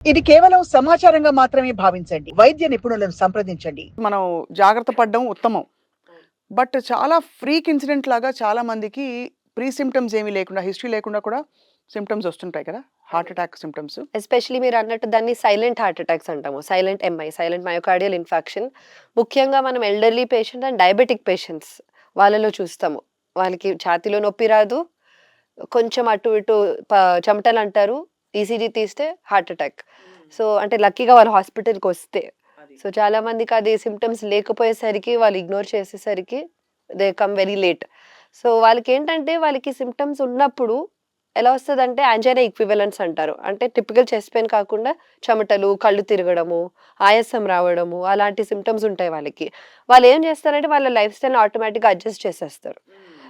ఇది కేవలం సమాచారంగా మాత్రమే భావించండి. వైద్య నిపుణులను సంప్రదించండి. మనం జాగ్రత్త పడడం ఉత్తమం. బట్ చాలా ఫ్రీక్ ఇన్సిడెంట్ లాగా చాలా మందికి ప్రీ సింప్టమ్స్ ఏమీ లేకుండా, హిస్టరీ లేకుండా కూడా సింప్టమ్స్ వస్తుంటాయి కదా! Heart attack symptoms. ఎస్పెషల్లీ మీరన్నట్టు దాన్ని సైలెంట్ హార్ట్ అటాక్స్ అంటాము. Silent MI, silent myocardial infarction. ముఖ్యంగా మనం elderly patients and diabetic patients వాళ్ళలో చూస్తాము. వాళ్ళకి ఛాతీలో నొప్పి రాదు. కొంచెం అటు ఇటు చెమటలంటారు. ఈసీజీ తీస్తే హార్ట్ అటాక్. సో, అంటే లక్కీగా వాళ్ళు హాస్పిటల్‌కొస్తే. సో, చాలా మందికి అది సింప్టమ్స్ లేకపోయేసరికి వాళ్ళు ఇగ్నోర్ చేసేసరికి they come very late. So, వాళ్ళకేంటంటే వాళ్ళకి సింప్టమ్స్ ఉన్నప్పుడు ఎలా వస్తదంటే యాంజైనా ఈక్వివలెంట్స్ అంటారు. అంటే టిపికల్ చెస్ట్ పెయిన్ కాకుండా చెమటలు, కళ్ళు తిరగడము, ఆయాసం రావడము అలాంటి సింప్టమ్స్ ఉంటాయి వాళ్ళకి. వాళ్ళేం చేస్తారంటే వాళ్ళ లైఫ్ స్టైల్‌ని ఆటోమేటిక్‌గా అడ్జస్ట్ చేసేస్తారు.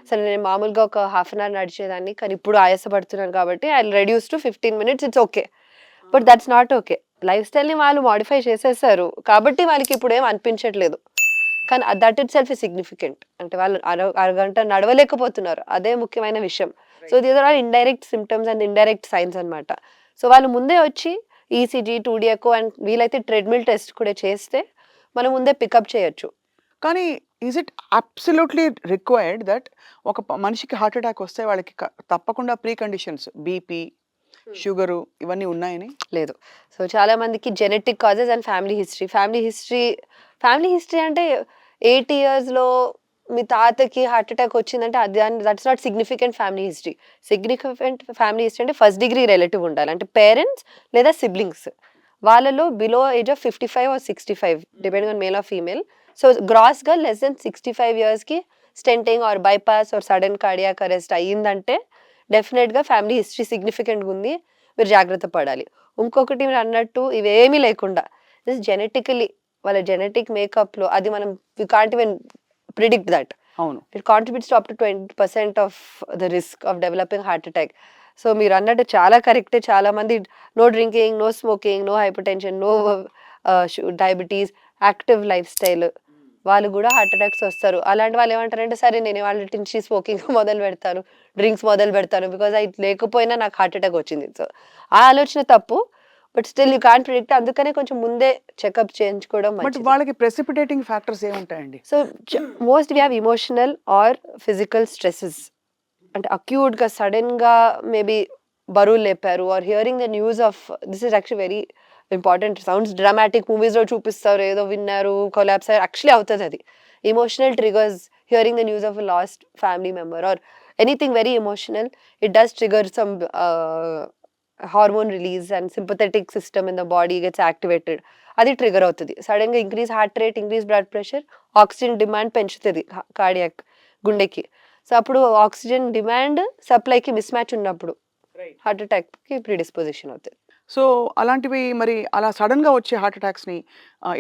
అసలు నేను మామూలుగా ఒక హాఫ్ అన్ అవర్ నడిచేదాన్ని. కానీ ఇప్పుడు ఆయాసపడుతున్నాను కాబట్టి I will reduce to 15 minutes it's okay. But that's not okay. Life స్టైల్‌ని వాళ్ళు మోడిఫై చేసేసారు. కాబట్టి వాళ్ళకి ఇప్పుడేం అనిపించట్లేదు. కానీ that itself is significant. అంటే వాళ్ళు అరగంట నడవలేకపోతున్నారు. అదే ముఖ్యమైన విషయం. So, these are all indirect symptoms and indirect signs అన్నమాట. సో, వాళ్ళు ముందే వచ్చి ఈసీజీ, 2D ఎకో అండ్ వీలైతే ట్రెడ్‌మిల్ టెస్ట్ కూడా చేస్తే మనం ముందే పికప్ చేయొచ్చు. కానీ is it absolutely required that ఒక మనిషికి హార్ట్ అటాక్ వస్తే వాళ్ళకి తప్పకుండా ప్రీ కండిషన్స్ బీపీ, షుగరు ఇవన్నీ ఉన్నాయని? లేదు. సో, చాలా మందికి genetic causes and family history అంటే 80 ఇయర్స్‌లో మీ తాతకి హార్ట్ అటాక్ వచ్చిందంటే that's not significant family history. Significant family history అంటే ఫస్ట్ డిగ్రీ రిలేటివ్ ఉండాలి. అంటే పేరెంట్స్ లేదా సిబ్లింగ్స్. వాళ్ళలో below age of 55 or 65 depending on male or female. So, గ్రాస్‌గా లెస్ దెన్ 65 ఇయర్స్‌కి stenting or bypass or sudden cardiac arrest అయ్యిందంటే డెఫినెట్‌గా family history సిగ్నిఫికెంట్‌గా ఉంది. మీరు జాగ్రత్త పడాలి. ఇంకొకటి మీరన్నట్టు ఇవేమీ లేకుండా జస్ట్ జెనెటికల్లీ వాళ్ళ జెనెటిక్ మేకప్‌లో అది మనం we can't even predict that. అవును. It contributes to up to 20% of the risk of developing heart attack. So, మీరన్నట్టు చాలా కరెక్టే. చాలా మంది no drinking, no smoking, no hypertension, no diabetes, active life style వాళ్ళు గూడా హార్ట్ అటాక్స్ వస్తారు. అలాంటి వాళ్ళు ఏమంటారంటే సరే నేను ఇవాళ నుంచి స్మోకింగ్ మొదలు పెడతాను, డ్రింక్స్ మొదలు పెడతాను. బికాజ్ అది లేకపోయినా నాకు హార్ట్ అటాక్ వచ్చింది. సో, ఆ ఆలోచన తప్పు. But still you can't predict. అందుకనే కొంచెం ముందే చెకప్ చేయించుకోవడం బట్ మంచిది. వాళ్ళకి ప్రెసిపిటేటింగ్ ఫ్యాక్టర్స్ ఏముంటాయండి? So, most we have emotional or physical stresses. అంటే అక్యూట్‌గా సడెన్‌గా మేబీ బరువులు లేపారు or hearing the news of this is actually very important. Sounds dramatic మూవీస్‌లో చూపిస్తారు. ఏదో విన్నారు, కొలాప్స్ అయ్యారు. యాక్చువల్లీ అవుతదది. Emotional triggers hearing the news of a lost family member or anything very emotional. It does trigger some hormone release and sympathetic system in the body gets activated. అది trigger అవుతది. సడెన్‌గా increase heart rate, increase blood pressure, oxygen demand పెంచుతది cardiac గుండెకి. So, అప్పుడు oxygen demand, సప్లైకి mismatch ఉన్నప్పుడు heart అటాక్‌కి predisposition అవుతది. సో, అలాంటివి మరి అలా సడెన్‌గా వచ్చే హార్ట్ అటాక్స్‌ని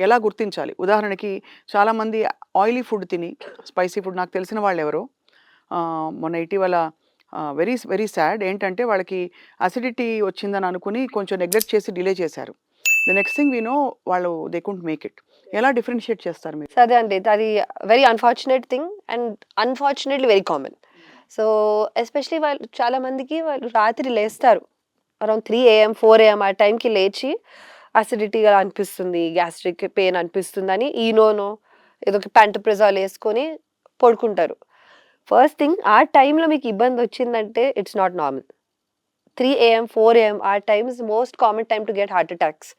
ఎలా గుర్తించాలి? ఉదాహరణకి చాలామంది ఆయిలీ ఫుడ్ తిని, స్పైసీ ఫుడ్ నాకు తెలిసిన వాళ్ళెవరో మొన్న ఇటీవల వెరీ వెరీ సాడ్ ఏంటంటే వాళ్ళకి అసిడిటీ వచ్చిందని అనుకుని కొంచెం నెగ్లెక్ట్ చేసి డిలే చేశారు. The next thing we know వాళ్ళు దే కుడ్ంట్ మేక్ ఇట్. ఎలా డిఫరెన్షియేట్ చేస్తారు మీరు? సో, అదే అండి. అది very unfortunate thing and unfortunately very common. So, especially వాళ్ళు చాలా మందికి వాళ్ళు రాత్రి లేస్తారు. అరౌండ్ 3 ఏఎం, 4 ఏఎం ఆ టైంకి లేచి అసిడిటీగా అనిపిస్తుంది, గ్యాస్ట్రిక్ పెయిన్ అనిపిస్తుందని ఈనోనో ఏదో ఒక ప్యాంటోప్రజోల్ యేసుకొని పడుకుంటారు. ఫస్ట్ థింగ్ ఆ టైంలో మీకు ఇబ్బందొచ్చిందంటే it's not normal. 3 AM, 4 AM ఆ time is most common time to get heart attacks.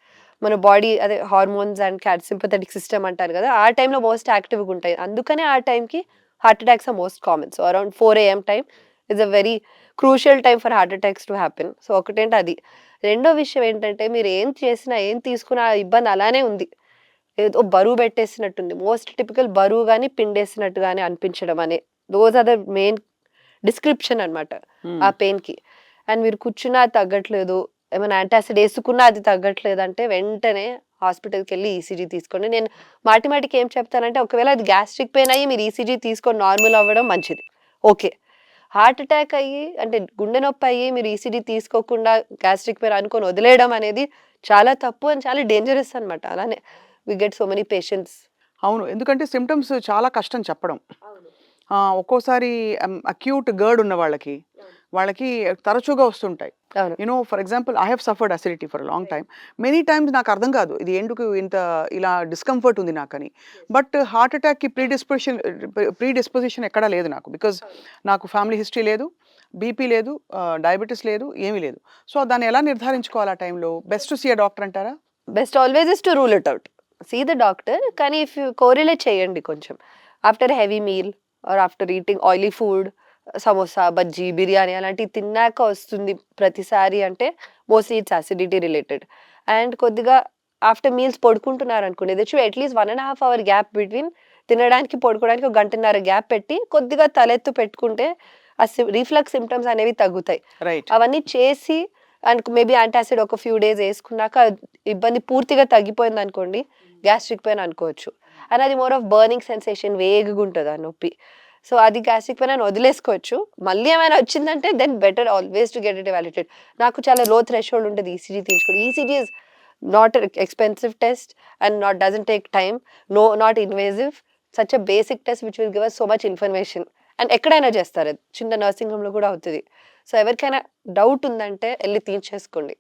మన బాడీ అదే హార్మోన్స్ అండ్ సింపథెటిక్ సిస్టమ్ అంటారు కదా! ఆ టైంలో మోస్ట్ యాక్టివ్‌గా ఉంటాయి. అందుకనే ఆ టైంకి heart attacks are most common. So, around 4 AM time is a very crucial time for heart attacks to happen. So, ఒకటేంటి అది. రెండో విషయం ఏంటంటే మీరు ఏం చేసినా, ఏం తీసుకున్నా ఆ ఇబ్బంది అలానే ఉంది. ఏదో బరువు పెట్టేసినట్టుంది. మోస్ట్ టిపికల్ బరువు గాని, పిండేసినట్టు గాని అనిపించడం అనే those are the main description అన్నమాట హ్మ్. ఆ పెయిన్‌కి. అండ్ మీరు కూర్చున్నా అది తగ్గట్లేదు. ఏమైనా యాంటాసిడ్ యేసుకున్నా అది తగ్గట్లేదంటే వెంటనే హాస్పిటల్‌కెళ్ళి ఈసీజీ తీసుకోండి. నేను మాటి మాటికి ఏం చెప్తానంటే ఒకవేళ అది గ్యాస్ట్రిక్ పెయిన్ అయ్యి మీరు ఈసీజీ తీసుకొని నార్మల్ అవ్వడం మంచిది. ఓకే. హార్ట్ అటాక్ అయ్యి అంటే గుండె నొప్పి అయ్యి మీరు ఈసీజీ తీసుకోకుండా గ్యాస్ట్రిక్ పెయిన్ అనుకోని వదిలేయడం అనేది చాలా తప్పు అండ్ చాలా డేంజరస్ అన్నమాట. అలానే we get so many patients. అవును. ఎందుకంటే సింప్టమ్స్ చాలా కష్టం చెప్పడం. ఒక్కోసారి అక్యూట్ గర్డ్ ఉన్న వాళ్ళకి వాళ్ళకి తరచుగా వస్తుంటాయి. అవును. For example I have suffered acidity for long time. Many times నాకు అర్థం కాదు ఇది ఎందుకు ఇంత ఇలా డిస్కంఫర్ట్ ఉంది నాకని. బట్ హార్ట్ అటాక్‌కి ప్రీడిస్పోజిషన్ ఎక్కడా లేదు నాకు. బికాజ్ నాకు ఫ్యామిలీ హిస్టరీ లేదు, బీపీ లేదు, డయాబెటిస్ లేదు, ఏమీ లేదు. సో దాన్ని ఎలా నిర్ధారించుకోవాలి ఆ టైంలో? Best to see a doctor అంటారా? Best always is to rule it out. See the doctor. కానీ ఇఫ్ యూ కోరిలేట్ చేయండి కొంచెం. After heavy meal or after eating oily food, samosa, bajji, biryani అలాంటివి తిన్నాక వస్తుంది ప్రతిసారి అంటే mostly it's acidity related. And కొద్దిగా ఆఫ్టర్ మీల్స్ పడుకుంటున్నారనుకోండి, they should at least 1 ½ hour gap between తినడానికి, పడుకోవడానికి ఒక గంటన్నర గ్యాప్ పెట్టి కొద్దిగా తలెత్తు పెట్టుకుంటే ఆ రిఫ్లక్స్ సింప్టమ్స్ అనేవి తగ్గుతాయి. రైట్. అవన్నీ చేసి అండ్ మేబీ యాంటాసిడ్ ఒక ఫ్యూ డేస్ ఏసుకున్నాక ఇబ్బంది పూర్తిగా తగ్గిపోయిందనుకోండి, గ్యాస్ట్రిక్ పెయిన్ అనుకోవచ్చు. అండ్ అది మోర్ ఆఫ్ బర్నింగ్ సెన్సేషన్ వేగుగుంటది ఆ నొప్పి. సో అది గ్యాస్ట్రిక్ పెయిన్ అని వదిలేసుకోవచ్చు. మళ్ళీ ఏమైనా వచ్చిందంటే then better always to get it evaluated. నాకు చాలా లో థ్రెషోల్డ్ ఉంటది ఈసీజీ తీయించుకోవడం. ECG is not expensive test and doesn't take time. Not invasive. Such a basic test which will give us so much information. And ఎక్కడైనా చేస్తారు అది. చిన్న nursing హోమ్‌లో కూడా అవుతది. సో ఎవరికైనా డౌట్ ఉందంటే ఎళ్లి తీయించేసుకోండి.